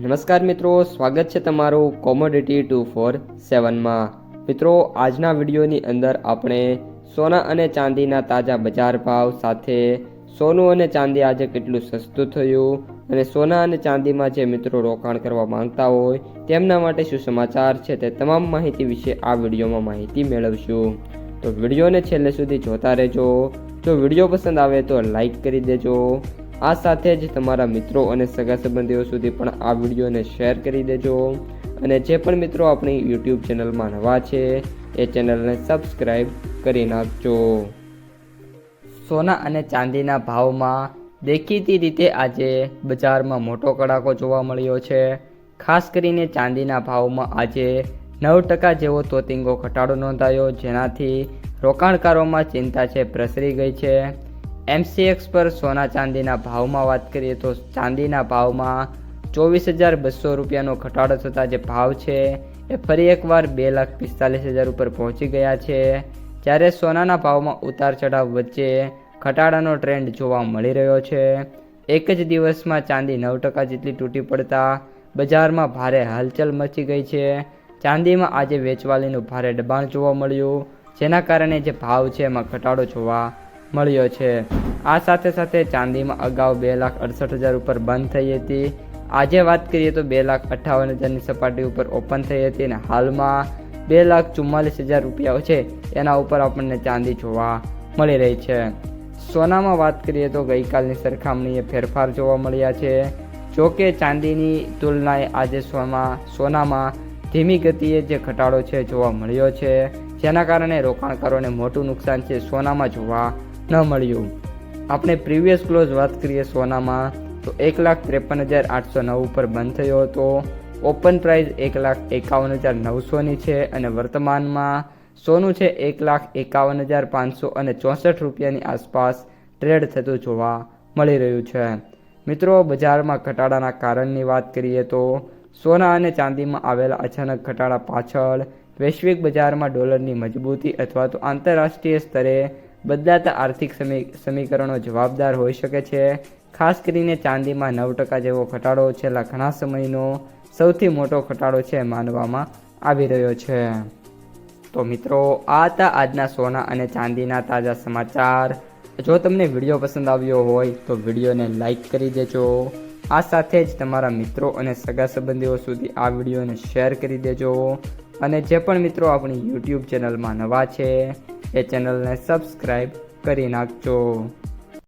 નમસ્કાર મિત્રો, સ્વાગત છે તમારું કોમોડિટી 247માં। મિત્રો, આજના વિડીયોની અંદર આપણે સોના અને ચાંદીના તાજા બજાર ભાવ સાથે સોનું અને ચાંદી આજે કેટલું સસ્તું થયું અને સોના અને ચાંદીમાં જે મિત્રો રોકાણ કરવા માંગતા હોય તેમના માટે શું સમાચાર છે તે તમામ માહિતી વિશે આ વિડીયોમાં માહિતી મેળવશું। તો વિડીયોને છેલ્લે સુધી જોતા રહેજો। જો વિડીયો પસંદ આવે તો લાઈક કરી દેજો। આ સાથે જ તમારા મિત્રો અને સગા સંબંધીઓ સુધી પણ આ વિડીયોને શેર કરી દેજો અને જે પણ મિત્રો આપણી યુટ્યુબ ચેનલમાં નવા છે એ ચેનલને સબસ્ક્રાઈબ કરી નાખજો। સોના અને ચાંદીના ભાવમાં દેખીતી રીતે આજે બજારમાં મોટો કડાકો જોવા મળ્યો છે। ખાસ કરીને ચાંદીના ભાવમાં આજે 9% જેવો તોતિંગો ઘટાડો નોંધાયો, જેનાથી રોકાણકારોમાં ચિંતા છે પ્રસરી ગઈ છે। MCX પર સોના ચાંદીના ભાવમાં વાત કરીએ તો ચાંદીના ભાવમાં 24,200 રૂપિયાનો ઘટાડો થતાં જે ભાવ છે એ ફરી એકવાર 2,45,000 ઉપર પહોંચી ગયા છે, જ્યારે સોનાના ભાવમાં ઉતાર ચઢાવ વચ્ચે ઘટાડાનો ટ્રેન્ડ જોવા મળી રહ્યો છે। એક જ દિવસમાં ચાંદી 9% જેટલી તૂટી પડતા બજારમાં ભારે હલચલ મચી ગઈ છે। ચાંદીમાં આજે વેચવાલીનું ભારે દબાણ જોવા મળ્યું, જેના કારણે જે ભાવ છે એમાં ઘટાડો જોવા મળ્યો છે। આ સાથે સાથે ચાંદીમાં અગાઉ 2,68,000 ઉપર બંધ થઈ હતી। આજે વાત કરીએ તો 2,58,000ની સપાટી ઉપર ઓપન થઈ હતી અને હાલમાં 2,44,000 રૂપિયા છે એના ઉપર આપણને ચાંદી જોવા મળી રહી છે। સોનામાં વાત કરીએ તો ગઈકાલની સરખામણીએ ફેરફાર જોવા મળ્યા છે। જોકે ચાંદીની તુલનાએ આજે સોનામાં ધીમી ગતિએ જે ઘટાડો છે જોવા મળ્યો છે, જેના કારણે રોકાણકારોને મોટું નુકસાન છે સોનામાં જોવા ન મળ્યું। આપણે પ્રીવિયસ ક્લોઝ વાત કરીએ સોનામાં તો 1,53,809 ઉપર બંધ થયો હતો। ઓપન પ્રાઇસ 1,51,900ની છે અને વર્તમાનમાં સોનું છે 1,51,564 રૂપિયાની આસપાસ ટ્રેડ થતું જોવા મળી રહ્યું છે। મિત્રો, બજારમાં ઘટાડાના કારણની વાત કરીએ તો સોના અને ચાંદીમાં આવેલા અચાનક ઘટાડા પાછળ વૈશ્વિક બજારમાં ડોલરની મજબૂતી અથવા તો આંતરરાષ્ટ્રીય સ્તરે બદલાતા આર્થિક સમીકરણો જવાબદાર હોઈ શકે છે। ખાસ કરીને ચાંદીમાં 9% જેવો ઘટાડો છેલ્લા ઘણા સમયનો સૌથી મોટો ઘટાડો છે માનવામાં આવી રહ્યો છે। તો મિત્રો, આ હતા આજના સોના અને ચાંદીના તાજા સમાચાર। જો તમને વિડીયો પસંદ આવ્યો હોય તો વિડીયોને લાઈક કરી દેજો। આ સાથે જ તમારા મિત્રો અને સગા સંબંધીઓ સુધી આ વિડીયોને શેર કરી દેજો અને જે પણ મિત્રો આપણી યુટ્યુબ ચેનલમાં નવા છે એ ચેનલને સબસ્ક્રાઈબ કરી નાખજો।